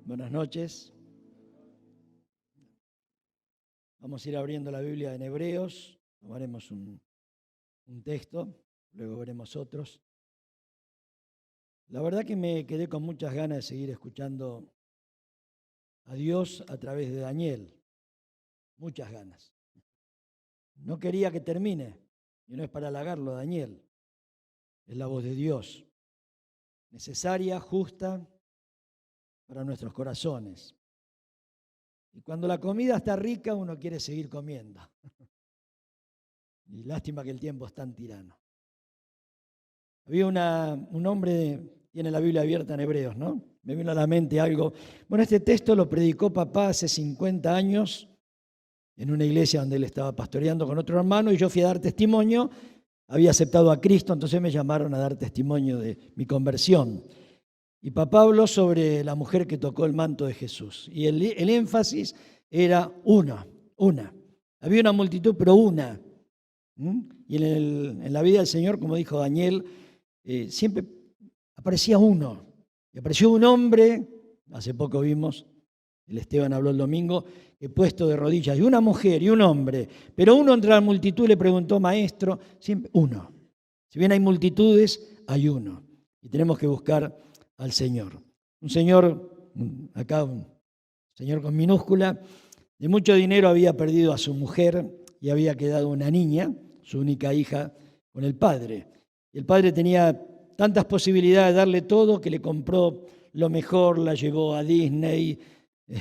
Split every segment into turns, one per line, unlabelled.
Buenas noches. Vamos a ir abriendo la Biblia en Hebreos. Tomaremos un texto, luego veremos otros. La verdad que me quedé con muchas ganas de seguir escuchando a Dios a través de Daniel. Muchas ganas. No quería que termine, y no es para halagarlo, Daniel. Es la voz de Dios, necesaria, justa para nuestros corazones. Y cuando la comida está rica, uno quiere seguir comiendo. Y lástima que el tiempo es tan tirano. Había un hombre, tiene la Biblia abierta en Hebreos, ¿no? Me vino a la mente algo. Bueno, este texto lo predicó papá hace 50 años en una iglesia donde él estaba pastoreando con otro hermano y yo fui a dar testimonio. Había aceptado a Cristo, entonces me llamaron a dar testimonio de mi conversión. Y papá habló sobre la mujer que tocó el manto de Jesús. Y el énfasis era una. Había una multitud, pero una. Y en la vida del Señor, como dijo Daniel, siempre aparecía uno. Y apareció un hombre, hace poco vimos, el Esteban habló el domingo, que puesto de rodillas, y una mujer y un hombre. Pero uno entre la multitud le preguntó, maestro, siempre uno. Si bien hay multitudes, hay uno. Y tenemos que buscar al Señor. Un señor, acá un señor con minúscula, de mucho dinero había perdido a su mujer y había quedado una niña, su única hija, con el padre. Y el padre tenía tantas posibilidades de darle todo que le compró lo mejor, la llevó a Disney,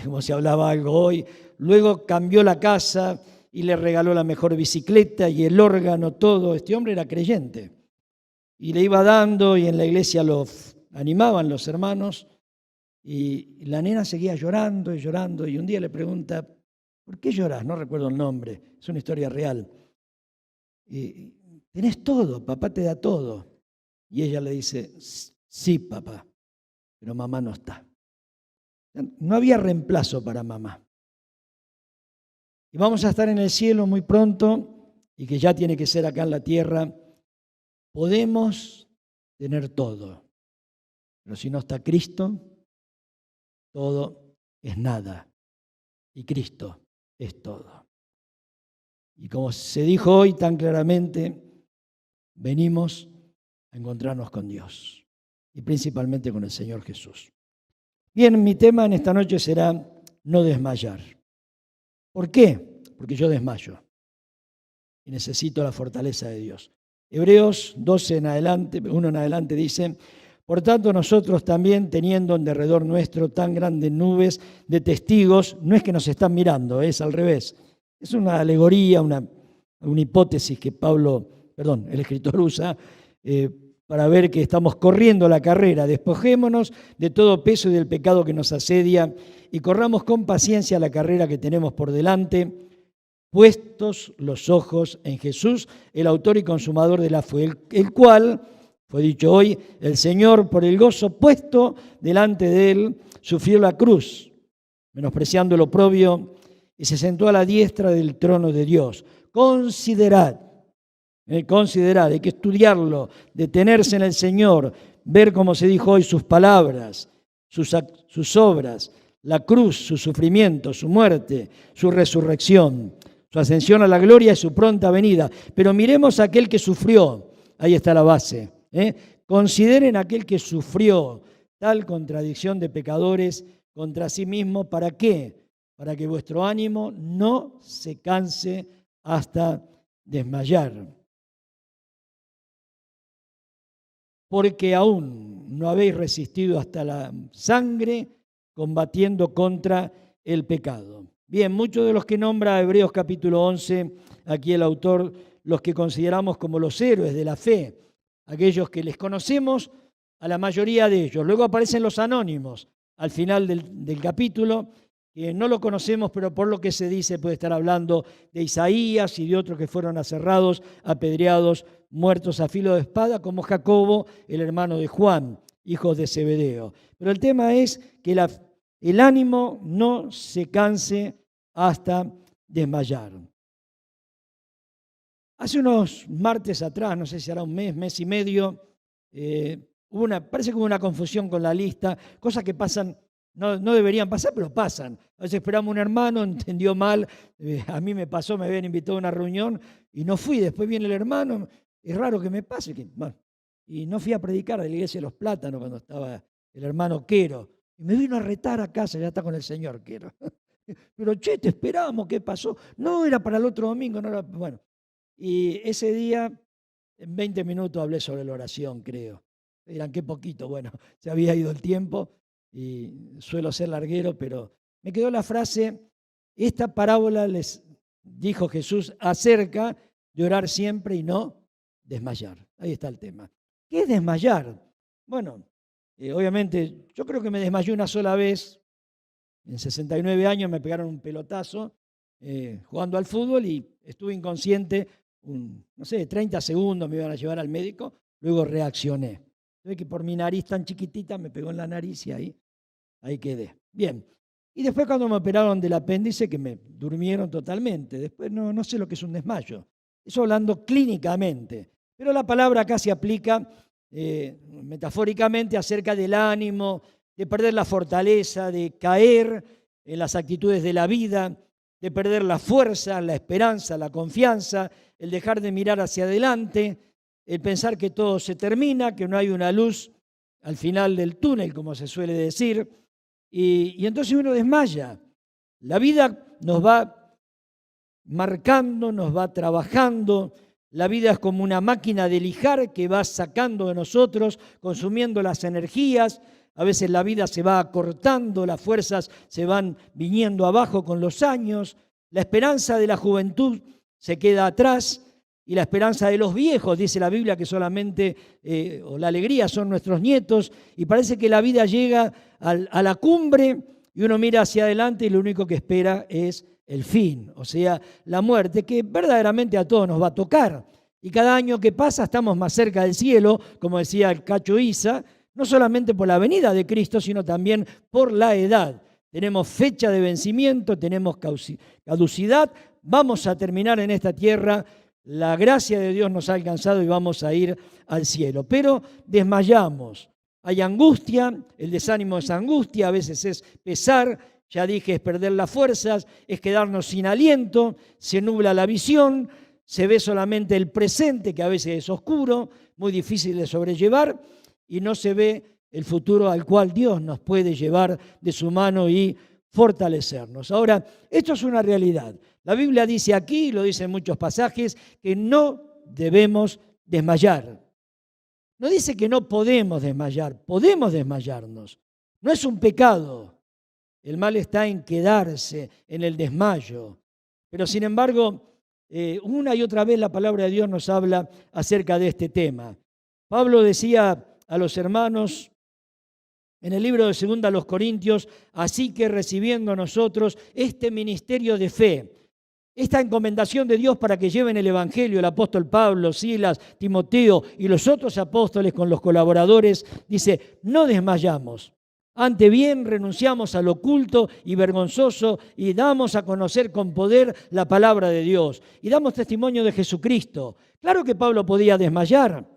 como se hablaba algo hoy. Luego cambió la casa y le regaló la mejor bicicleta y el órgano, todo. Este hombre era creyente. Y le iba dando y en la iglesia lo animaban los hermanos. Y la nena seguía llorando y llorando. Y un día le pregunta, ¿por qué lloras? No recuerdo el nombre, es una historia real. Tenés todo, papá te da todo. Y ella le dice, sí, papá, pero mamá no está. No había reemplazo para mamá. Y vamos a estar en el cielo muy pronto, y que ya tiene que ser acá en la tierra. Podemos tener todo, pero si no está Cristo, todo es nada. Y Cristo es todo. Y como se dijo hoy tan claramente, venimos a encontrarnos con Dios y principalmente con el Señor Jesús. Bien, mi tema en esta noche será no desmayar. ¿Por qué? Porque yo desmayo y necesito la fortaleza de Dios. Hebreos 12 en adelante, 1 en adelante dice, por tanto nosotros también teniendo en derredor nuestro tan grandes nubes de testigos, no es que nos están mirando, es al revés. Es una alegoría, una hipótesis que el escritor usa para ver que estamos corriendo la carrera. Despojémonos de todo peso y del pecado que nos asedia y corramos con paciencia la carrera que tenemos por delante, puestos los ojos en Jesús, el autor y consumador de la fe, el cual, fue dicho hoy, el Señor por el gozo puesto delante de él, sufrió la cruz, menospreciando el oprobio, y se sentó a la diestra del trono de Dios. Considerad, hay que estudiarlo, detenerse en el Señor, ver como se dijo hoy sus palabras, sus obras, la cruz, su sufrimiento, su muerte, su resurrección, su ascensión a la gloria y su pronta venida. Pero miremos a aquel que sufrió, ahí está la base. Consideren a aquel que sufrió tal contradicción de pecadores contra sí mismo, ¿para qué? Para que vuestro ánimo no se canse hasta desmayar. Porque aún no habéis resistido hasta la sangre combatiendo contra el pecado. Bien, muchos de los que nombra Hebreos capítulo 11, aquí el autor, los que consideramos como los héroes de la fe, aquellos que les conocemos, a la mayoría de ellos. Luego aparecen los anónimos al final del capítulo, que no lo conocemos, pero por lo que se dice puede estar hablando de Isaías y de otros que fueron aserrados, apedreados, muertos a filo de espada, como Jacobo, el hermano de Juan, hijos de Zebedeo. Pero el tema es que el ánimo no se canse hasta desmayar. Hace unos martes atrás, no sé si hará un mes y medio, parece que hubo una confusión con la lista, cosas que pasan, no deberían pasar, pero pasan. A veces esperamos un hermano, entendió mal, a mí me pasó, me habían invitado a una reunión y no fui, después viene el hermano, es raro que me pase, bueno, y no fui a predicar de la iglesia de los Plátanos cuando estaba el hermano Quero, y me vino a retar a casa, ya está con el señor Quero. Pero che, te esperábamos, ¿qué pasó? No, era para el otro domingo, no era, bueno. Y ese día, en 20 minutos hablé sobre la oración, creo. Dirán, qué poquito, bueno, se había ido el tiempo y suelo ser larguero, pero me quedó la frase, esta parábola les dijo Jesús acerca de orar siempre y no desmayar. Ahí está el tema. ¿Qué es desmayar? Bueno, obviamente yo creo que me desmayé una sola vez. En 69 años me pegaron un pelotazo jugando al fútbol y estuve inconsciente, no sé, 30 segundos me iban a llevar al médico, luego reaccioné. Ve que por mi nariz tan chiquitita me pegó en la nariz y ahí quedé. Bien. Y después cuando me operaron del apéndice, que me durmieron totalmente. Después no sé lo que es un desmayo. Eso hablando clínicamente. Pero la palabra acá se aplica metafóricamente acerca del ánimo, de perder la fortaleza, de caer en las actitudes de la vida, de perder la fuerza, la esperanza, la confianza, el dejar de mirar hacia adelante, el pensar que todo se termina, que no hay una luz al final del túnel, como se suele decir, y entonces uno desmaya. La vida nos va marcando, nos va trabajando. La vida es como una máquina de lijar que va sacando de nosotros, consumiendo las energías. A veces la vida se va acortando, las fuerzas se van viniendo abajo con los años. La esperanza de la juventud se queda atrás y la esperanza de los viejos, dice la Biblia, que solamente, o la alegría son nuestros nietos, y parece que la vida llega a la cumbre y uno mira hacia adelante y lo único que espera es el fin, o sea, la muerte, que verdaderamente a todos nos va a tocar. Y cada año que pasa estamos más cerca del cielo, como decía el Cacho Isa, no solamente por la venida de Cristo, sino también por la edad. Tenemos fecha de vencimiento, tenemos caducidad, vamos a terminar en esta tierra, la gracia de Dios nos ha alcanzado y vamos a ir al cielo. Pero desmayamos, hay angustia, el desánimo es angustia, a veces es pesar, ya dije, es perder las fuerzas, es quedarnos sin aliento, se nubla la visión, se ve solamente el presente, que a veces es oscuro, muy difícil de sobrellevar, y no se ve el futuro al cual Dios nos puede llevar de su mano y fortalecernos. Ahora, esto es una realidad. La Biblia dice aquí, lo dice en muchos pasajes, que no debemos desmayar. No dice que no podemos desmayarnos. No es un pecado. El mal está en quedarse en el desmayo. Pero sin embargo, una y otra vez la palabra de Dios nos habla acerca de este tema. Pablo decía a los hermanos en el libro de 2 Corintios, así que recibiendo nosotros este ministerio de fe, esta encomendación de Dios para que lleven el Evangelio, el apóstol Pablo, Silas, Timoteo y los otros apóstoles con los colaboradores, dice, no desmayamos. Ante bien renunciamos al oculto y vergonzoso y damos a conocer con poder la palabra de Dios. Y damos testimonio de Jesucristo. Claro que Pablo podía desmayar.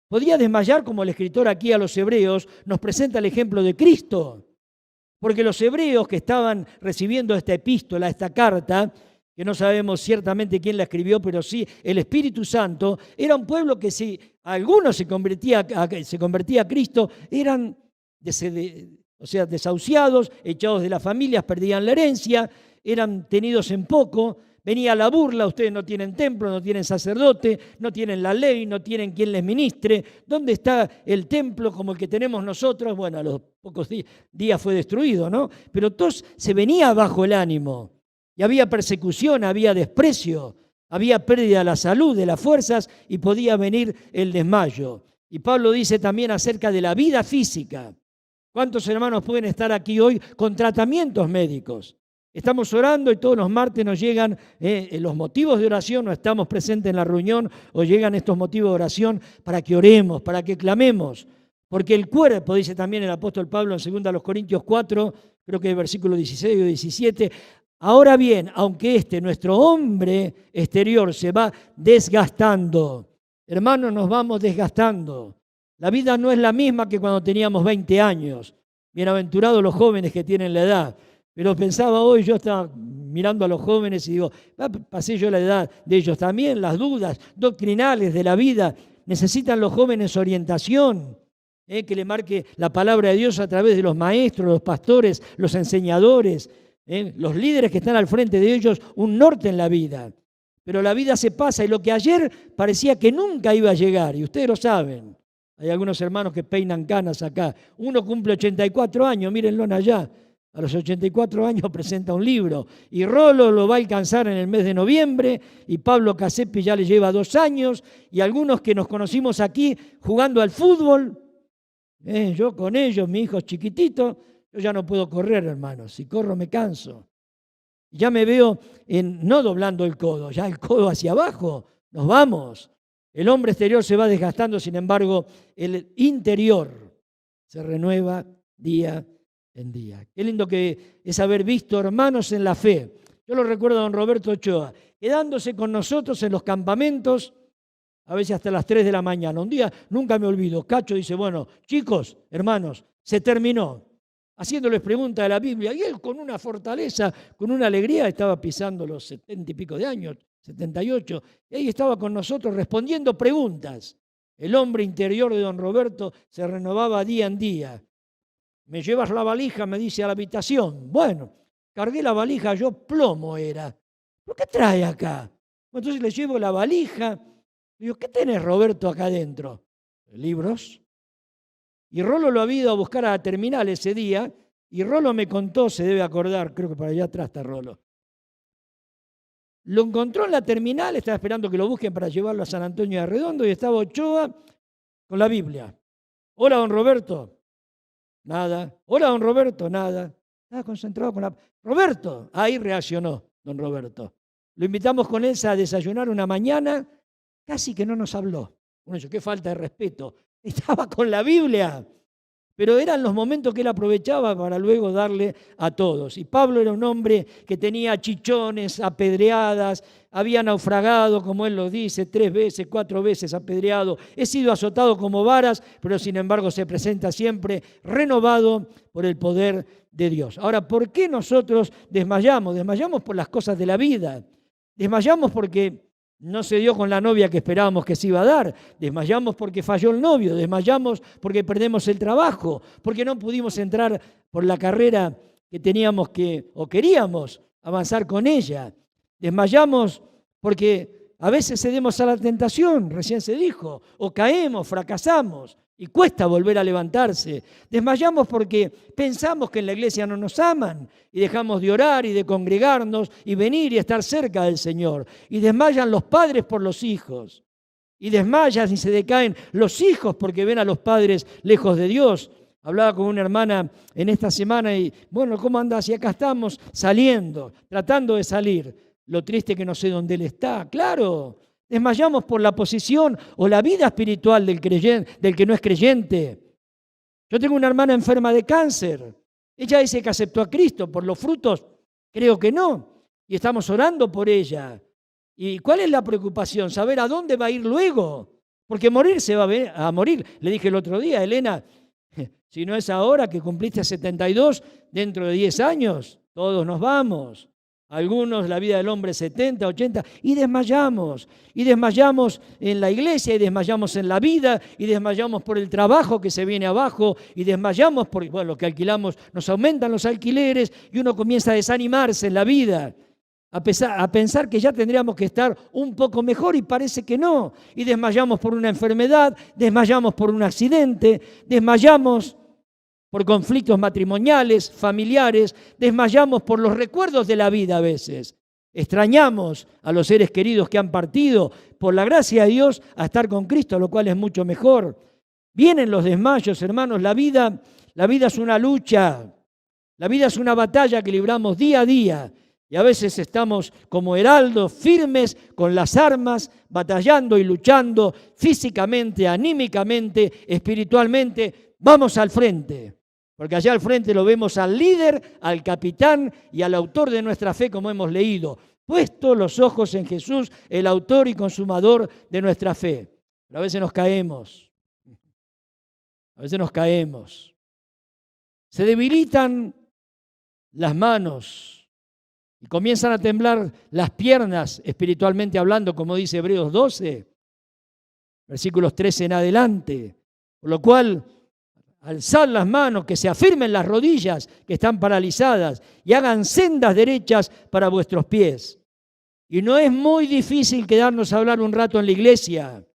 Podía desmayar como el escritor aquí a los hebreos nos presenta el ejemplo de Cristo. Porque los hebreos que estaban recibiendo esta epístola, esta carta, que no sabemos ciertamente quién la escribió, pero sí el Espíritu Santo, era un pueblo que si algunos se convertía a Cristo, eran desahuciados, echados de las familias, perdían la herencia, eran tenidos en poco, venía la burla, ustedes no tienen templo, no tienen sacerdote, no tienen la ley, no tienen quien les ministre. ¿Dónde está el templo como el que tenemos nosotros? Bueno, a los pocos días fue destruido, ¿no? Pero todos se venía bajo el ánimo. Y había persecución, había desprecio, había pérdida de la salud, de las fuerzas y podía venir el desmayo. Y Pablo dice también acerca de la vida física. ¿Cuántos hermanos pueden estar aquí hoy con tratamientos médicos? Estamos orando y todos los martes nos llegan los motivos de oración, no estamos presentes en la reunión o llegan estos motivos de oración para que oremos, para que clamemos. Porque el cuerpo, dice también el apóstol Pablo en 2 Corintios 4, creo que el versículo 16 o 17, Ahora bien, aunque nuestro hombre exterior se va desgastando, hermanos, nos vamos desgastando. La vida no es la misma que cuando teníamos 20 años. Bienaventurados los jóvenes que tienen la edad. Pero pensaba hoy, yo estaba mirando a los jóvenes y digo, pasé yo la edad de ellos también, las dudas doctrinales de la vida. Necesitan los jóvenes orientación, que le marque la palabra de Dios a través de los maestros, los pastores, los enseñadores, los líderes que están al frente de ellos, un norte en la vida. Pero la vida se pasa y lo que ayer parecía que nunca iba a llegar, y ustedes lo saben. Hay algunos hermanos que peinan canas acá. Uno cumple 84 años, mírenlo allá. A los 84 años presenta un libro. Y Rolo lo va a alcanzar en el mes de noviembre. Y Pablo Casepi ya le lleva 2 años. Y algunos que nos conocimos aquí jugando al fútbol. Yo con ellos, mi hijo chiquitito, yo ya no puedo correr, hermanos. Si corro me canso. Ya me veo no doblando el codo, ya el codo hacia abajo. Nos vamos. El hombre exterior se va desgastando, sin embargo, el interior se renueva día en día. Qué lindo que es haber visto hermanos en la fe. Yo lo recuerdo a don Roberto Ochoa, quedándose con nosotros en los campamentos, a veces hasta las 3 de la mañana. Un día, nunca me olvido, Cacho dice, bueno, chicos, hermanos, se terminó. Haciéndoles preguntas de la Biblia, y él con una fortaleza, con una alegría, estaba pisando los 70 y pico de años, 78, y ahí estaba con nosotros respondiendo preguntas. El hombre interior de don Roberto se renovaba día en día. ¿Me llevas la valija?, me dice, a la habitación. Bueno, cargué la valija, yo plomo era. ¿Pero qué trae acá? Entonces le llevo la valija. Digo, ¿qué tenés, Roberto, acá adentro? ¿Libros? Y Rolo lo había ido a buscar a la terminal ese día, y Rolo me contó, se debe acordar, creo que por allá atrás está Rolo. Lo encontró en la terminal, estaba esperando que lo busquen para llevarlo a San Antonio de Redondo, y estaba Ochoa con la Biblia. Hola, don Roberto. Nada. Hola, don Roberto. Nada. Estaba concentrado con la... Roberto. Ahí reaccionó don Roberto. Lo invitamos con Elsa a desayunar una mañana, casi que no nos habló. Uno dice, qué falta de respeto. Estaba con la Biblia. Pero eran los momentos que él aprovechaba para luego darle a todos. Y Pablo era un hombre que tenía chichones, apedreadas, había naufragado, como él lo dice, 3 veces, 4 veces apedreado. He sido azotado como varas, pero sin embargo se presenta siempre renovado por el poder de Dios. Ahora, ¿por qué nosotros desmayamos? Desmayamos por las cosas de la vida. Desmayamos porque no se dio con la novia que esperábamos que se iba a dar. Desmayamos porque falló el novio. Desmayamos porque perdemos el trabajo. Porque no pudimos entrar por la carrera que teníamos o queríamos avanzar con ella. Desmayamos porque a veces cedemos a la tentación, recién se dijo, o caemos, fracasamos y cuesta volver a levantarse. Desmayamos porque pensamos que en la iglesia no nos aman y dejamos de orar y de congregarnos y venir y estar cerca del Señor. Y desmayan los padres por los hijos. Y desmayan y se decaen los hijos porque ven a los padres lejos de Dios. Hablaba con una hermana en esta semana y, bueno, ¿cómo andas? Y acá estamos saliendo, tratando de salir. Lo triste que no sé dónde él está, claro. Desmayamos por la posición o la vida espiritual del que no es creyente. Yo tengo una hermana enferma de cáncer. Ella dice que aceptó a Cristo. Por los frutos, creo que no. Y estamos orando por ella. ¿Y cuál es la preocupación? Saber a dónde va a ir luego. Porque morir se va a morir. Le dije el otro día, Elena, si no es ahora que cumpliste 72, dentro de 10 años, todos nos vamos. Algunos la vida del hombre 70, 80, y desmayamos en la iglesia, y desmayamos en la vida, y desmayamos por el trabajo que se viene abajo, y desmayamos por lo que alquilamos, nos aumentan los alquileres, y uno comienza a desanimarse en la vida, a pensar que ya tendríamos que estar un poco mejor, y parece que no, y desmayamos por una enfermedad, desmayamos por un accidente, desmayamos por conflictos matrimoniales, familiares, desmayamos por los recuerdos de la vida a veces. Extrañamos a los seres queridos que han partido, por la gracia de Dios, a estar con Cristo, lo cual es mucho mejor. Vienen los desmayos, hermanos, la vida es una lucha, la vida es una batalla que libramos día a día. Y a veces estamos como heraldos firmes con las armas, batallando y luchando físicamente, anímicamente, espiritualmente. Vamos al frente. Porque allá al frente lo vemos al líder, al capitán y al autor de nuestra fe, como hemos leído. Puesto los ojos en Jesús, el autor y consumador de nuestra fe. Pero a veces nos caemos. A veces nos caemos. Se debilitan las manos y comienzan a temblar las piernas, espiritualmente hablando, como dice Hebreos 12, versículos 13 en adelante. Por lo cual, alzad las manos, que se afirmen las rodillas que están paralizadas y hagan sendas derechas para vuestros pies. Y no es muy difícil quedarnos a hablar un rato en la iglesia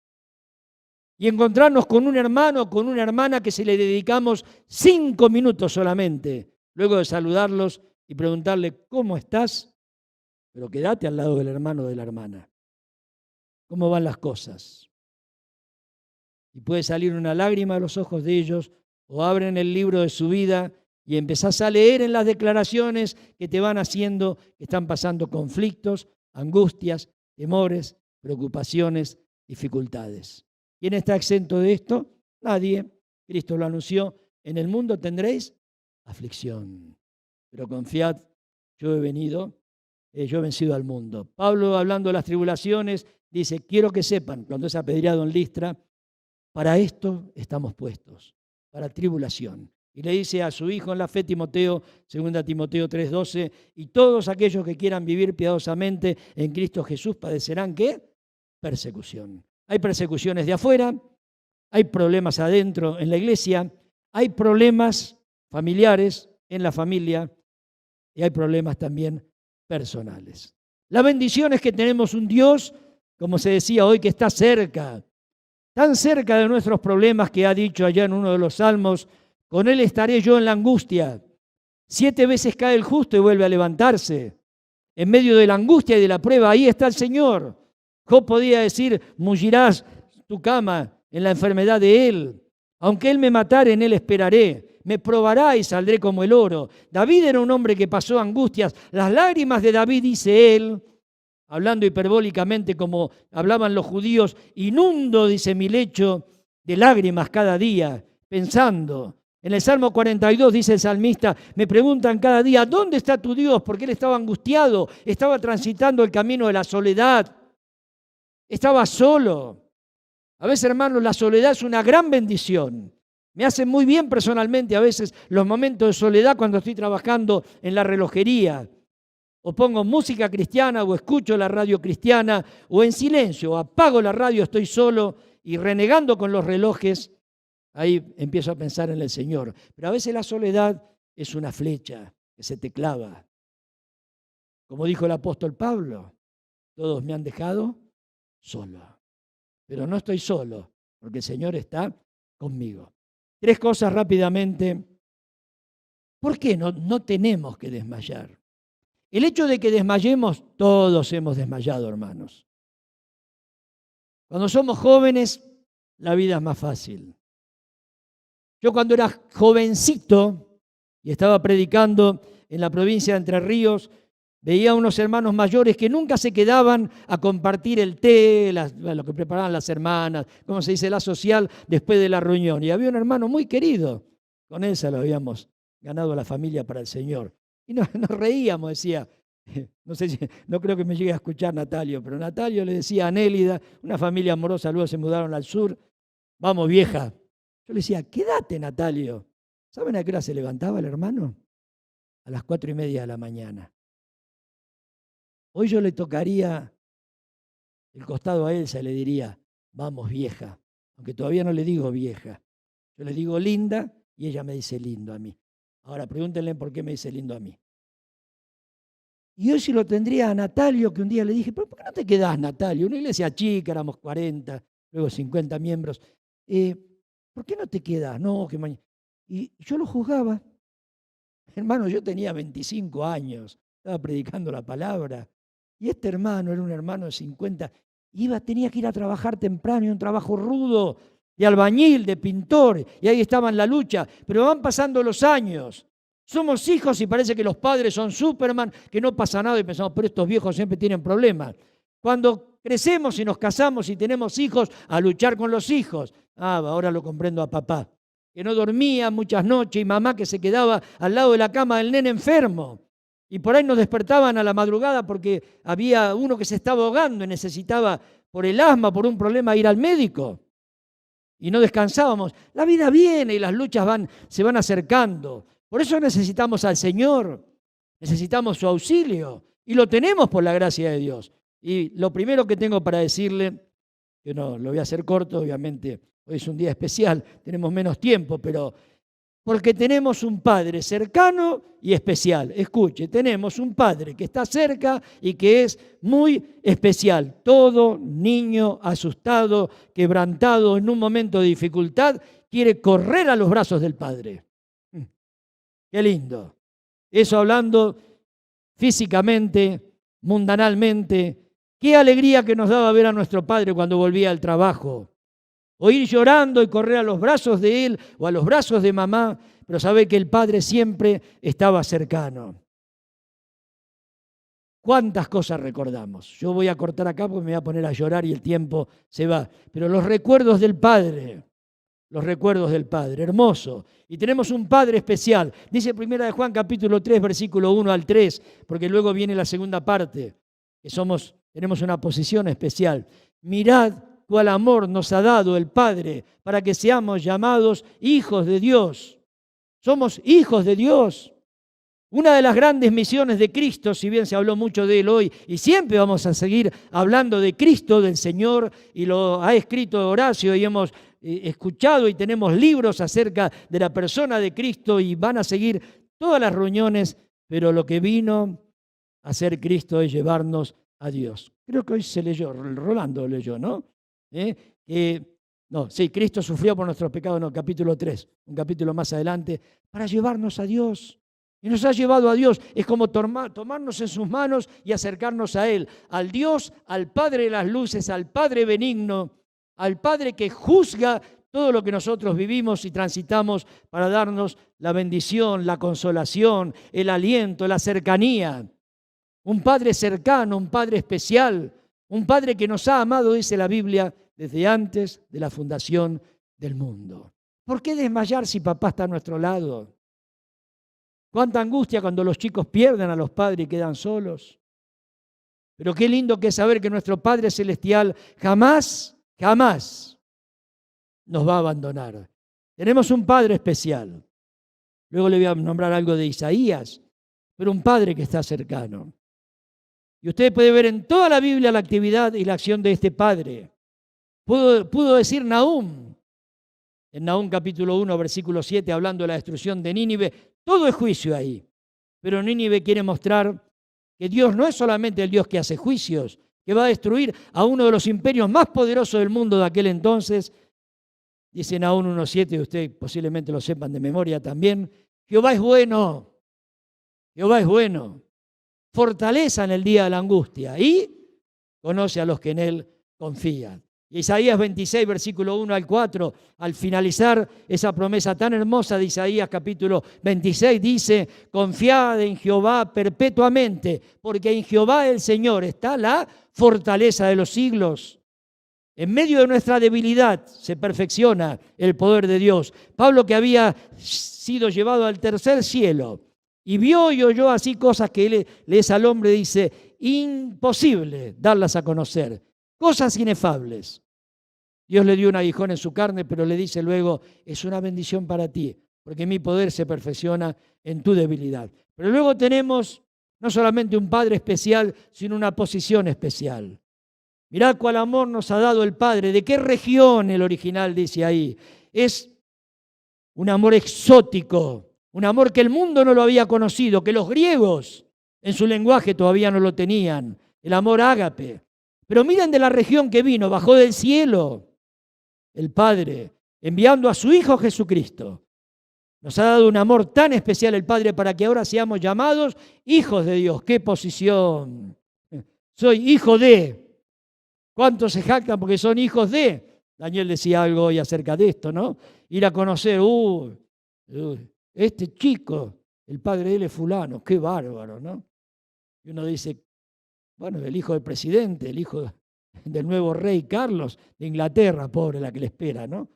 y encontrarnos con un hermano o con una hermana que se le dedicamos 5 minutos solamente, luego de saludarlos y preguntarle, ¿cómo estás? Pero quédate al lado del hermano o de la hermana. ¿Cómo van las cosas? Y puede salir una lágrima de los ojos de ellos, o abren el libro de su vida y empezás a leer en las declaraciones que te van haciendo que están pasando conflictos, angustias, temores, preocupaciones, dificultades. ¿Quién está exento de esto? Nadie. Cristo lo anunció. En el mundo tendréis aflicción. Pero confiad, yo he vencido al mundo. Pablo, hablando de las tribulaciones, dice, quiero que sepan, cuando es apedreado en Listra, para esto estamos puestos, para tribulación. Y le dice a su hijo en la fe, Timoteo, 2 Timoteo 3:12, y todos aquellos que quieran vivir piadosamente en Cristo Jesús padecerán, ¿qué? Persecución. Hay persecuciones de afuera, hay problemas adentro en la iglesia, hay problemas familiares en la familia y hay problemas también personales. La bendición es que tenemos un Dios, como se decía hoy, que está cerca, tan cerca de nuestros problemas que ha dicho allá en uno de los salmos, con Él estaré yo en la angustia. 7 veces cae el justo y vuelve a levantarse. En medio de la angustia y de la prueba, ahí está el Señor. Job podía decir, mullirás tu cama en la enfermedad de Él. Aunque Él me matare, en Él esperaré. Me probará y saldré como el oro. David era un hombre que pasó angustias. Las lágrimas de David, dice él, hablando hiperbólicamente como hablaban los judíos, inundo, dice, mi lecho de lágrimas cada día, pensando. En el Salmo 42 dice el salmista, me preguntan cada día, ¿dónde está tu Dios? Porque él estaba angustiado, estaba transitando el camino de la soledad, estaba solo. A veces, hermanos, la soledad es una gran bendición. Me hace muy bien personalmente a veces los momentos de soledad cuando estoy trabajando en la relojería. O pongo música cristiana o escucho la radio cristiana o en silencio, o apago la radio, estoy solo y renegando con los relojes. Ahí empiezo a pensar en el Señor. Pero a veces la soledad es una flecha que se te clava. Como dijo el apóstol Pablo, todos me han dejado solo. Pero no estoy solo, porque el Señor está conmigo. 3 cosas rápidamente. ¿Por qué no tenemos que desmayar? El hecho de que desmayemos, todos hemos desmayado, hermanos. Cuando somos jóvenes, la vida es más fácil. Yo cuando era jovencito y estaba predicando en la provincia de Entre Ríos, veía a unos hermanos mayores que nunca se quedaban a compartir el té, lo que preparaban las hermanas, como se dice, la social, después de la reunión. Y había un hermano muy querido, con él se lo habíamos ganado a la familia para el Señor. Y nos reíamos, decía, no creo que me llegue a escuchar Natalio, pero Natalio le decía a Nélida, una familia amorosa, luego se mudaron al sur, vamos vieja. Yo le decía, quédate Natalio. ¿Saben a qué hora se levantaba el hermano? A las 4:30 de la mañana. Hoy yo le tocaría el costado a Elsa y le diría, vamos vieja, aunque todavía no le digo vieja. Yo le digo linda y ella me dice lindo a mí. Ahora pregúntenle por qué me dice lindo a mí. Y hoy sí lo tendría a Natalio, que un día le dije, ¿pero por qué no te quedás, Natalio? Una iglesia chica, éramos 40, luego 50 miembros. ¿Por qué no te quedás? No, que mañana. Y yo lo juzgaba. Hermano, yo tenía 25 años, estaba predicando la palabra. Y este hermano era un hermano de 50. Tenía que ir a trabajar temprano, y un trabajo rudo, de albañil, de pintor. Y ahí estaba en la lucha. Pero van pasando los años. Somos hijos y parece que los padres son Superman, que no pasa nada y pensamos, pero estos viejos siempre tienen problemas. Cuando crecemos y nos casamos y tenemos hijos, a luchar con los hijos. Ahora lo comprendo a papá. que no dormía muchas noches y mamá que se quedaba al lado de la cama del nene enfermo. Y por ahí nos despertaban a la madrugada porque había uno que se estaba ahogando y necesitaba por el asma, por un problema, ir al médico. Y no descansábamos. La vida viene y las luchas se van acercando. Por eso necesitamos al Señor, necesitamos su auxilio y lo tenemos por la gracia de Dios. Y lo primero que tengo para decirle, que no lo voy a hacer corto, obviamente hoy es un día especial, tenemos menos tiempo, pero porque tenemos un Padre cercano y especial. Escuche, tenemos un Padre que está cerca y que es muy especial. Todo niño asustado, quebrantado en un momento de dificultad, quiere correr a los brazos del Padre. Qué lindo. Eso hablando físicamente, mundanalmente. Qué alegría que nos daba ver a nuestro Padre cuando volvía al trabajo. O ir llorando y correr a los brazos de él o a los brazos de mamá, pero saber que el Padre siempre estaba cercano. ¿Cuántas cosas recordamos? Yo voy a cortar acá porque me voy a poner a llorar y el tiempo se va. Pero los recuerdos del Padre, hermoso. Y tenemos un Padre especial. Dice 1 de Juan capítulo 3, versículo 1 al 3, porque luego viene la segunda parte, que tenemos una posición especial. Mirad cuál amor nos ha dado el Padre para que seamos llamados hijos de Dios. Somos hijos de Dios. Una de las grandes misiones de Cristo, si bien se habló mucho de Él hoy, y siempre vamos a seguir hablando de Cristo, del Señor, y lo ha escrito Horacio y hemos escuchado y tenemos libros acerca de la persona de Cristo y van a seguir todas las reuniones, pero lo que vino a hacer Cristo es llevarnos a Dios. Creo que hoy se leyó, Rolando leyó, ¿no? Cristo sufrió por nuestros pecados, capítulo 3, un capítulo más adelante, para llevarnos a Dios. Y nos ha llevado a Dios. Es como tomarnos en sus manos y acercarnos a Él, al Dios, al Padre de las luces, al Padre benigno, al Padre que juzga todo lo que nosotros vivimos y transitamos para darnos la bendición, la consolación, el aliento, la cercanía. Un Padre cercano, un Padre especial, un Padre que nos ha amado, dice la Biblia, desde antes de la fundación del mundo. ¿Por qué desmayar si papá está a nuestro lado? Cuánta angustia cuando los chicos pierden a los padres y quedan solos. Pero qué lindo que es saber que nuestro Padre Celestial jamás nos va a abandonar. Tenemos un Padre especial. Luego le voy a nombrar algo de Isaías, pero un Padre que está cercano. Y usted puede ver en toda la Biblia la actividad y la acción de este Padre. Pudo decir Nahum, en Nahum capítulo 1, versículo 7, hablando de la destrucción de Nínive, todo es juicio ahí. Pero Nínive quiere mostrar que Dios no es solamente el Dios que hace juicios, que va a destruir a uno de los imperios más poderosos del mundo de aquel entonces. Dice Nahum 1.7, ustedes posiblemente lo sepan de memoria también. Jehová es bueno, fortaleza en el día de la angustia y conoce a los que en él confían. Isaías 26, versículo 1 al 4, al finalizar esa promesa tan hermosa de Isaías capítulo 26, dice: confiad en Jehová perpetuamente, porque en Jehová el Señor está la fortaleza de los siglos. En medio de nuestra debilidad se perfecciona el poder de Dios. Pablo, que había sido llevado al tercer cielo y vio y oyó así cosas que le es al hombre, dice, imposible darlas a conocer. Cosas inefables. Dios le dio un aguijón en su carne, pero le dice luego, es una bendición para ti, porque mi poder se perfecciona en tu debilidad. Pero luego tenemos no solamente un Padre especial, sino una posición especial. Mirad cuál amor nos ha dado el Padre. ¿De qué región el original dice ahí? Es un amor exótico, un amor que el mundo no lo había conocido, que los griegos en su lenguaje todavía no lo tenían, el amor ágape. Pero miren de la región que vino, bajó del cielo el Padre, enviando a su Hijo Jesucristo. Nos ha dado un amor tan especial el Padre para que ahora seamos llamados hijos de Dios. ¡Qué posición! Soy hijo de. ¿Cuántos se jactan porque son hijos de? Daniel decía algo hoy acerca de esto, ¿no? Ir a conocer, este chico, el padre de él es fulano, qué bárbaro, ¿no? Y uno dice, bueno, el hijo del presidente, el hijo del nuevo rey Carlos de Inglaterra, pobre la que le espera, ¿no?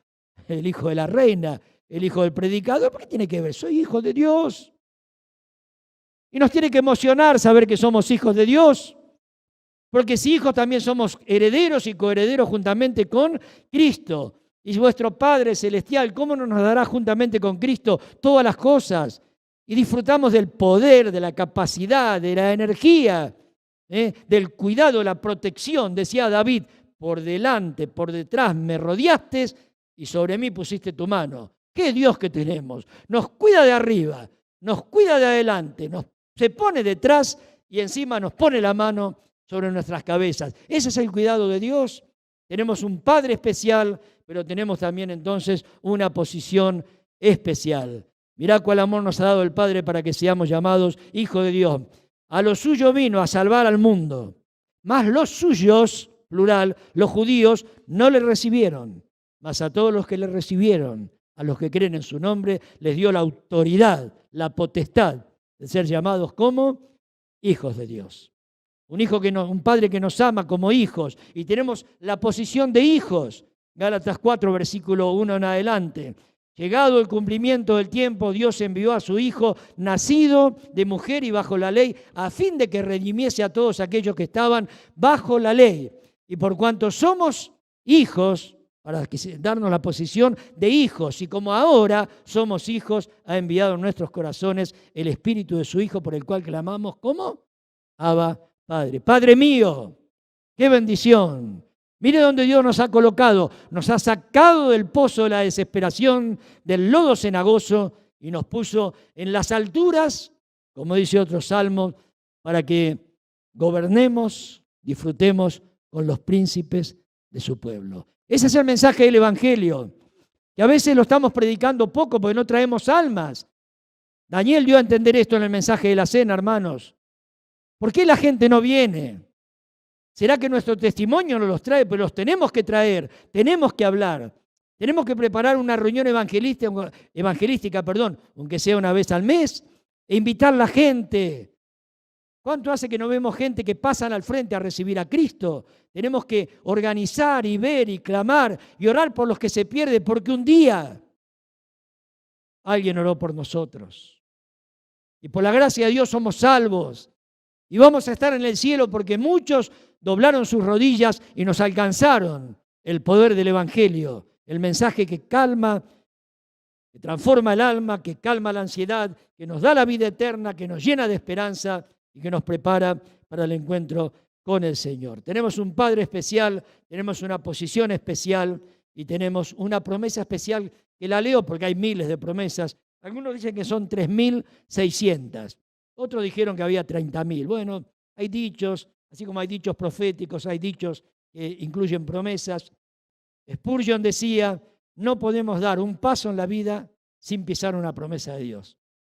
El hijo de la reina, el hijo del predicador. ¿Por qué tiene que ver? Soy hijo de Dios. Y nos tiene que emocionar saber que somos hijos de Dios. Porque si hijos también somos herederos y coherederos juntamente con Cristo. Y vuestro Padre Celestial, ¿cómo no nos dará juntamente con Cristo todas las cosas? Y disfrutamos del poder, de la capacidad, de la energía, del cuidado, la protección. Decía David, por delante, por detrás me rodeaste y sobre mí pusiste tu mano. ¡Qué Dios que tenemos! Nos cuida de arriba, nos cuida de adelante, se pone detrás y encima nos pone la mano sobre nuestras cabezas. Ese es el cuidado de Dios. Tenemos un Padre especial, pero tenemos también entonces una posición especial. Mirá cuál amor nos ha dado el Padre para que seamos llamados hijos de Dios. A lo suyo vino a salvar al mundo, mas los suyos, plural, los judíos, no le recibieron. Mas a todos los que le recibieron, a los que creen en su nombre, les dio la autoridad, la potestad de ser llamados como hijos de Dios. Un Padre que nos ama como hijos y tenemos la posición de hijos. Gálatas 4, versículo 1 en adelante. Llegado el cumplimiento del tiempo, Dios envió a su Hijo, nacido de mujer y bajo la ley, a fin de que redimiese a todos aquellos que estaban bajo la ley. Y por cuanto somos hijos, para darnos la posición de hijos, y como ahora somos hijos, ha enviado en nuestros corazones el Espíritu de su Hijo, por el cual clamamos, ¿cómo? Abba, Padre. Padre mío, qué bendición. Mire dónde Dios nos ha colocado. Nos ha sacado del pozo de la desesperación, del lodo cenagoso, y nos puso en las alturas, como dice otro salmo, para que gobernemos, disfrutemos con los príncipes de su pueblo. Ese es el mensaje del Evangelio, que a veces lo estamos predicando poco porque no traemos almas. Daniel dio a entender esto en el mensaje de la cena, hermanos. ¿Por qué la gente no viene? ¿Será que nuestro testimonio no los trae? Pero los tenemos que traer, tenemos que hablar. Tenemos que preparar una reunión evangelística, aunque sea una vez al mes, e invitar a la gente. ¿Cuánto hace que no vemos gente que pasan al frente a recibir a Cristo? Tenemos que organizar y ver y clamar y orar por los que se pierden, porque un día alguien oró por nosotros. Y por la gracia de Dios somos salvos. Y vamos a estar en el cielo porque muchos doblaron sus rodillas y nos alcanzaron el poder del Evangelio, el mensaje que calma, que transforma el alma, que calma la ansiedad, que nos da la vida eterna, que nos llena de esperanza y que nos prepara para el encuentro con el Señor. Tenemos un Padre especial, tenemos una posición especial y tenemos una promesa especial que la leo porque hay miles de promesas. Algunos dicen que son 3.600. Otros dijeron que había 30.000. Bueno, hay dichos, así como hay dichos proféticos, hay dichos que incluyen promesas. Spurgeon decía, no podemos dar un paso en la vida sin pisar una promesa de Dios.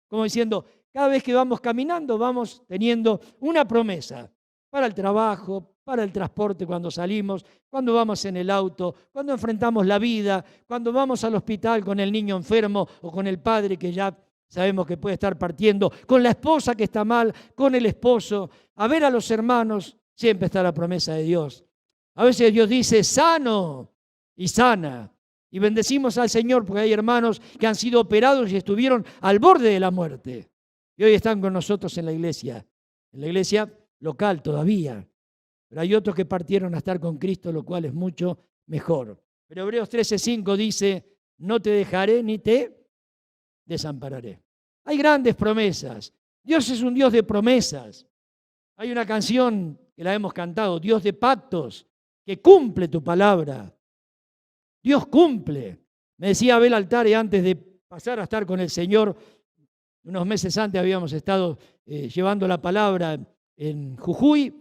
Como diciendo, cada vez que vamos caminando vamos teniendo una promesa para el trabajo, para el transporte cuando salimos, cuando vamos en el auto, cuando enfrentamos la vida, cuando vamos al hospital con el niño enfermo o con el padre que ya sabemos que puede estar partiendo, con la esposa que está mal, con el esposo, a ver a los hermanos, siempre está la promesa de Dios. A veces Dios dice, sano y sana. Y bendecimos al Señor porque hay hermanos que han sido operados y estuvieron al borde de la muerte. Y hoy están con nosotros en la iglesia local todavía. Pero hay otros que partieron a estar con Cristo, lo cual es mucho mejor. Pero Hebreos 13:5 dice, no te dejaré ni te desampararé. Hay grandes promesas. Dios es un Dios de promesas. Hay una canción que la hemos cantado, Dios de pactos, que cumple tu palabra. Dios cumple. Me decía Abel Altare antes de pasar a estar con el Señor, unos meses antes habíamos estado llevando la palabra en Jujuy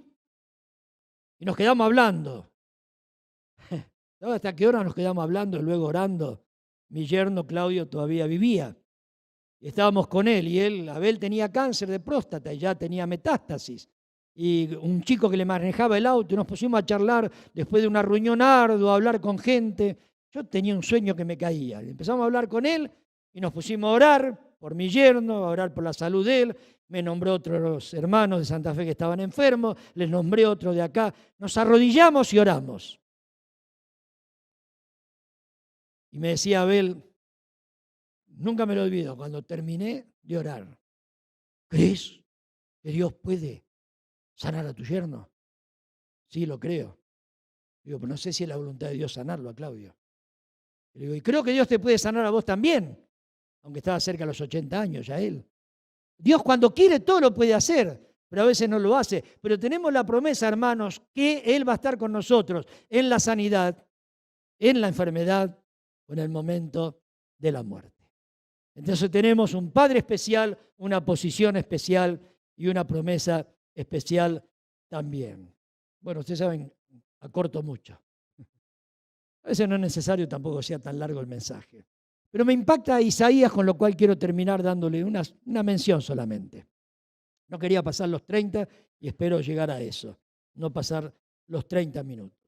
y nos quedamos hablando. ¿Sabes hasta qué hora nos quedamos hablando y luego orando? Mi yerno Claudio todavía vivía. Y estábamos con él Abel tenía cáncer de próstata y ya tenía metástasis. Y un chico que le manejaba el auto y nos pusimos a charlar después de una reunión ardua, a hablar con gente. Yo tenía un sueño que me caía. Empezamos a hablar con él y nos pusimos a orar por mi yerno, a orar por la salud de él. Me nombró otros hermanos de Santa Fe que estaban enfermos, les nombré otro de acá. Nos arrodillamos y oramos. Y me decía Abel, nunca me lo olvido, cuando terminé de orar. ¿Crees que Dios puede sanar a tu yerno? Sí, lo creo. Digo, pero no sé si es la voluntad de Dios sanarlo a Claudio. Le digo, y creo que Dios te puede sanar a vos también, aunque estaba cerca de los 80 años ya él. Dios cuando quiere todo lo puede hacer, pero a veces no lo hace. Pero tenemos la promesa, hermanos, que Él va a estar con nosotros en la sanidad, en la enfermedad o en el momento de la muerte. Entonces tenemos un Padre especial, una posición especial y una promesa especial también. Bueno, ustedes saben, acorto mucho. A veces no es necesario tampoco que sea tan largo el mensaje. Pero me impacta Isaías, con lo cual quiero terminar dándole una mención solamente. No quería pasar los 30 y espero llegar a eso, no pasar los 30 minutos.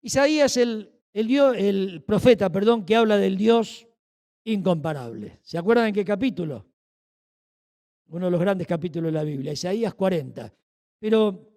Isaías, el profeta, que habla del Dios incomparable. ¿Se acuerdan en qué capítulo? Uno de los grandes capítulos de la Biblia, Isaías 40. Pero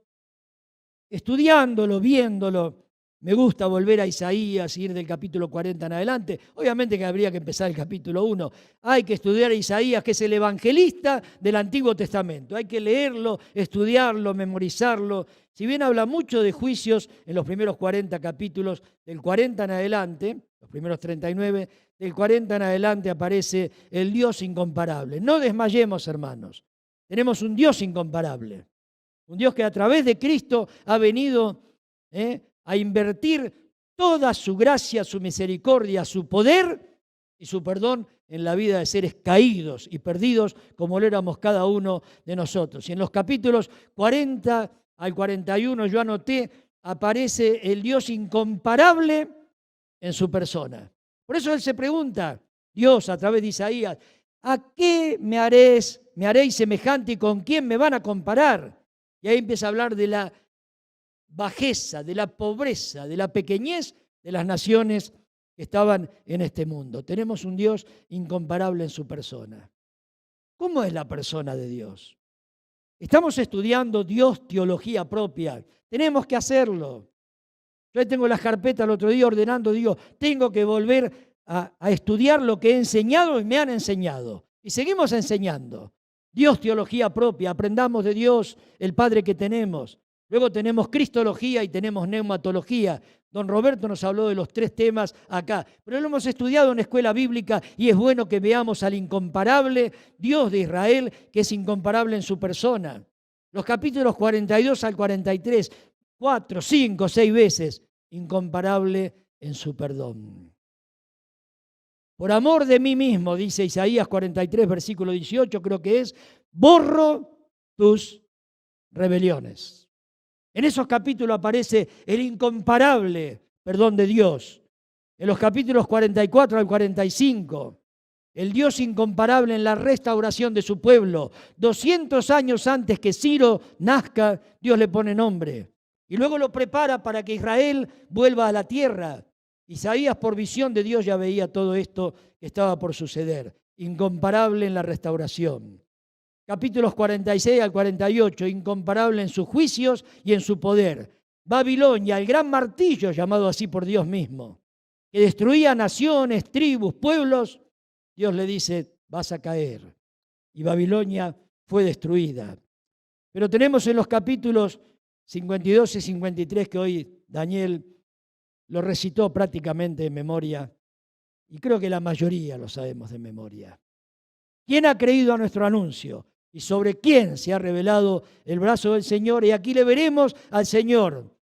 estudiándolo, viéndolo, me gusta volver a Isaías, ir del capítulo 40 en adelante. Obviamente que habría que empezar el capítulo 1. Hay que estudiar a Isaías, que es el evangelista del Antiguo Testamento. Hay que leerlo, estudiarlo, memorizarlo. Si bien habla mucho de juicios en los primeros 40 capítulos, del 40 en adelante, los primeros 39, del 40 en adelante aparece el Dios incomparable. No desmayemos, hermanos. Tenemos un Dios incomparable. Un Dios que a través de Cristo ha venido a invertir toda su gracia, su misericordia, su poder y su perdón en la vida de seres caídos y perdidos como lo éramos cada uno de nosotros. Y en los capítulos 40 al 41 yo anoté, aparece el Dios incomparable en su persona. Por eso él se pregunta, Dios a través de Isaías, ¿a qué me haréis semejante y con quién me van a comparar? Y ahí empieza a hablar de la bajeza, de la pobreza, de la pequeñez de las naciones que estaban en este mundo. Tenemos un Dios incomparable en su persona. ¿Cómo es la persona de Dios? Estamos estudiando Dios, teología propia. Tenemos que hacerlo. Yo tengo las carpetas el otro día ordenando, digo, tengo que volver a estudiar lo que he enseñado y me han enseñado. Y seguimos enseñando. Dios, teología propia. Aprendamos de Dios, el Padre que tenemos. Luego tenemos cristología y tenemos neumatología. Don Roberto nos habló de los 3 temas acá, pero lo hemos estudiado en la escuela bíblica y es bueno que veamos al incomparable Dios de Israel, que es incomparable en su persona. Los capítulos 42 al 43, 4, 5, 6 veces, incomparable en su perdón. Por amor de mí mismo, dice Isaías 43, versículo 18, creo que es, borro tus rebeliones. En esos capítulos aparece el incomparable perdón de Dios. En los capítulos 44 al 45, el Dios incomparable en la restauración de su pueblo. 200 años antes que Ciro nazca, Dios le pone nombre. Y luego lo prepara para que Israel vuelva a la tierra. Isaías, por visión de Dios, ya veía todo esto que estaba por suceder. Incomparable en la restauración. Capítulos 46 al 48, incomparable en sus juicios y en su poder. Babilonia, el gran martillo, llamado así por Dios mismo, que destruía naciones, tribus, pueblos. Dios le dice, vas a caer. Y Babilonia fue destruida. Pero tenemos en los capítulos 52 y 53, que hoy Daniel lo recitó prácticamente de memoria, y creo que la mayoría lo sabemos de memoria. ¿Quién ha creído a nuestro anuncio? ¿Y sobre quién se ha revelado el brazo del Señor? Y aquí le veremos al Señor,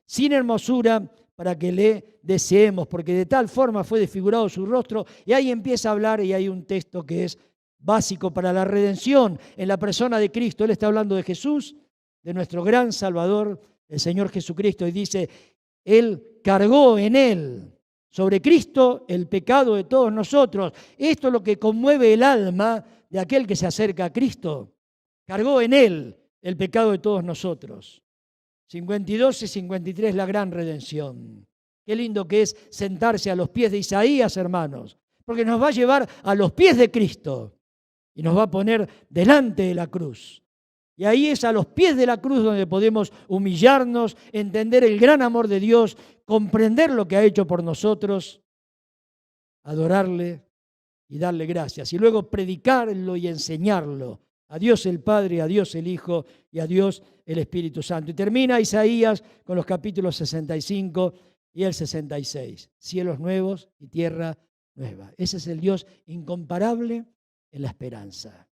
sin hermosura, para que le deseemos, porque de tal forma fue desfigurado su rostro. Y ahí empieza a hablar, y hay un texto que es básico para la redención en la persona de Cristo. Él está hablando de Jesús, de nuestro gran Salvador, el Señor Jesucristo, y dice, Él cargó en Él, sobre Cristo, el pecado de todos nosotros. Esto es lo que conmueve el alma de aquel que se acerca a Cristo. Cargó en Él el pecado de todos nosotros. 52 y 53, la gran redención. Qué lindo que es sentarse a los pies de Isaías, hermanos, porque nos va a llevar a los pies de Cristo y nos va a poner delante de la cruz. Y ahí es a los pies de la cruz donde podemos humillarnos, entender el gran amor de Dios, comprender lo que ha hecho por nosotros, adorarle y darle gracias. Y luego predicarlo y enseñarlo. A Dios el Padre, a Dios el Hijo y a Dios el Espíritu Santo. Y termina Isaías con los capítulos 65 y el 66. Cielos nuevos y tierra nueva. Ese es el Dios incomparable en la esperanza.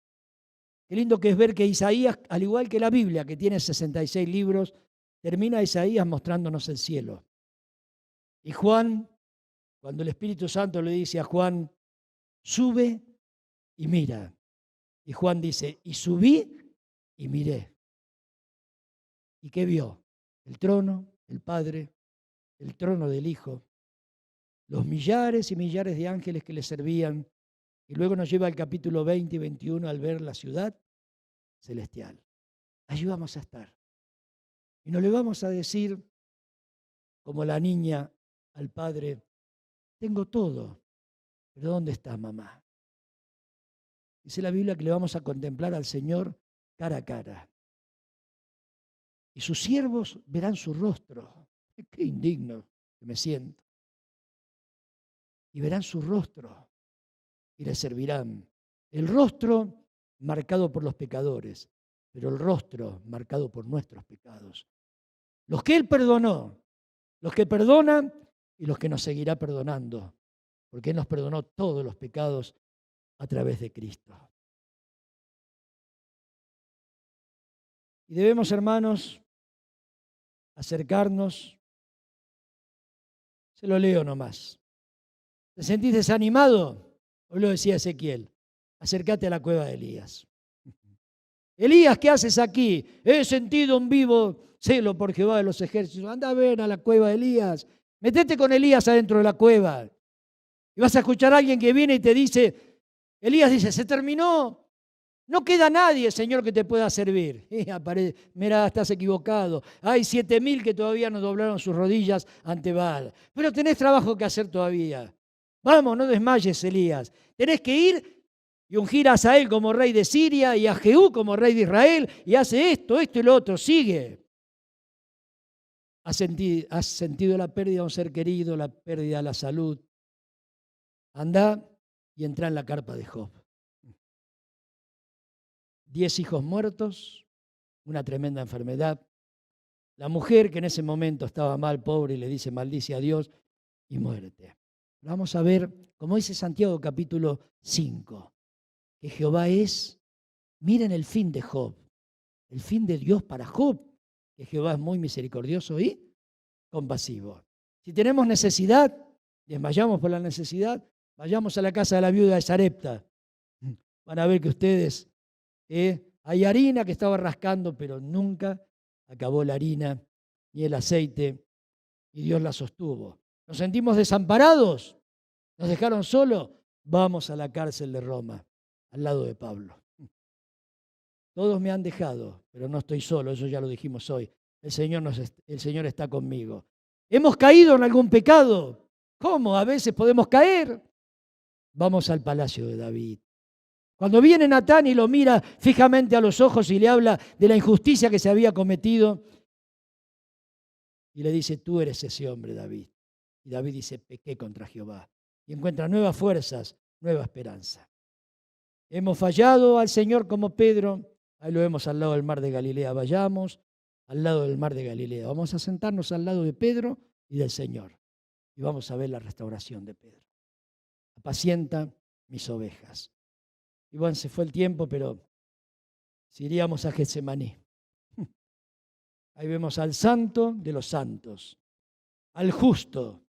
Qué lindo que es ver que Isaías, al igual que la Biblia, que tiene 66 libros, termina Isaías mostrándonos el cielo. Y Juan, cuando el Espíritu Santo le dice a Juan, sube y mira. Y Juan dice, y subí y miré. ¿Y qué vio? El trono, el Padre, el trono del Hijo, los millares y millares de ángeles que le servían. Y luego nos lleva al capítulo 20 y 21 al ver la ciudad celestial. Allí vamos a estar. Y no le vamos a decir, como la niña al padre, tengo todo, pero ¿dónde está mamá? Dice la Biblia que le vamos a contemplar al Señor cara a cara. Y sus siervos verán su rostro. Qué indigno que me siento. Y verán su rostro y le servirán. El rostro marcado por los pecadores, pero el rostro marcado por nuestros pecados. Los que Él perdonó, los que perdonan y los que nos seguirá perdonando, porque Él nos perdonó todos los pecados a través de Cristo. Y debemos, hermanos, acercarnos. Se lo leo nomás. ¿Te sentís desanimado? Hoy lo decía Ezequiel. Acércate a la cueva de Elías. Elías, ¿qué haces aquí? He sentido un vivo celo por Jehová de los ejércitos. Anda a ver a la cueva de Elías. Metete con Elías adentro de la cueva. Y vas a escuchar a alguien que viene y te dice, Elías dice, se terminó. No queda nadie, Señor, que te pueda servir. Mira, estás equivocado. Hay 7.000 que todavía no doblaron sus rodillas ante Baal. Pero tenés trabajo que hacer todavía. Vamos, no desmayes, Elías. Tenés que ir y ungir a Asael como rey de Siria y a Jehú como rey de Israel. Y hace esto y lo otro. Sigue. ¿Has sentido la pérdida de un ser querido, la pérdida de la salud? Anda y entra en la carpa de Job. 10 hijos muertos, una tremenda enfermedad. La mujer que en ese momento estaba mal, pobre, y le dice, maldice a Dios y muérete. Vamos a ver, como dice Santiago capítulo 5, que Jehová es, miren el fin de Job, el fin de Dios para Job, que Jehová es muy misericordioso y compasivo. Si tenemos necesidad, desmayamos por la necesidad, vayamos a la casa de la viuda de Sarepta. Van a ver que ustedes... hay harina que estaba rascando, pero nunca acabó la harina ni el aceite, y Dios la sostuvo. ¿Nos sentimos desamparados? ¿Nos dejaron solos? Vamos a la cárcel de Roma, al lado de Pablo. Todos me han dejado, pero no estoy solo, eso ya lo dijimos hoy. El Señor está conmigo. ¿Hemos caído en algún pecado? ¿Cómo? A veces podemos caer. Vamos al palacio de David. Cuando viene Natán y lo mira fijamente a los ojos y le habla de la injusticia que se había cometido, y le dice, tú eres ese hombre, David. Y David dice, pequé contra Jehová. Y encuentra nuevas fuerzas, nueva esperanza. Hemos fallado al Señor como Pedro. Ahí lo vemos al lado del mar de Galilea. Vayamos al lado del mar de Galilea. Vamos a sentarnos al lado de Pedro y del Señor. Y vamos a ver la restauración de Pedro. Apacienta mis ovejas. Y bueno, se fue el tiempo, pero si iríamos a Getsemaní. Ahí vemos al santo de los santos, al justo,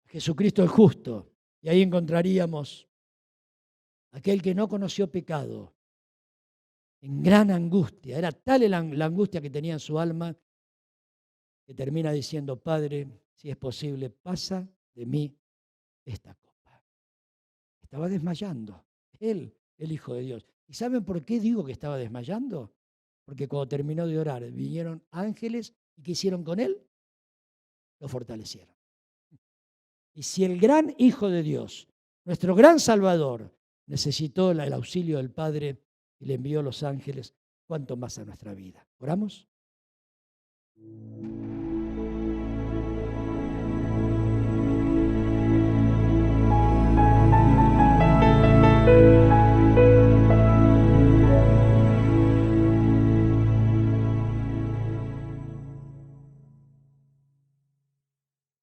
Jesucristo el justo. Y ahí encontraríamos aquel que no conoció pecado, en gran angustia. Era tal la angustia que tenía en su alma, que termina diciendo, Padre, si es posible, pasa de mí esta copa. Estaba desmayando. Él, el Hijo de Dios. ¿Y saben por qué digo que estaba desmayando? Porque cuando terminó de orar, vinieron ángeles y ¿qué hicieron con él? Lo fortalecieron. Y si el gran Hijo de Dios, nuestro gran Salvador, necesitó el auxilio del Padre y le envió los ángeles, ¿cuánto más a nuestra vida? ¿Oramos?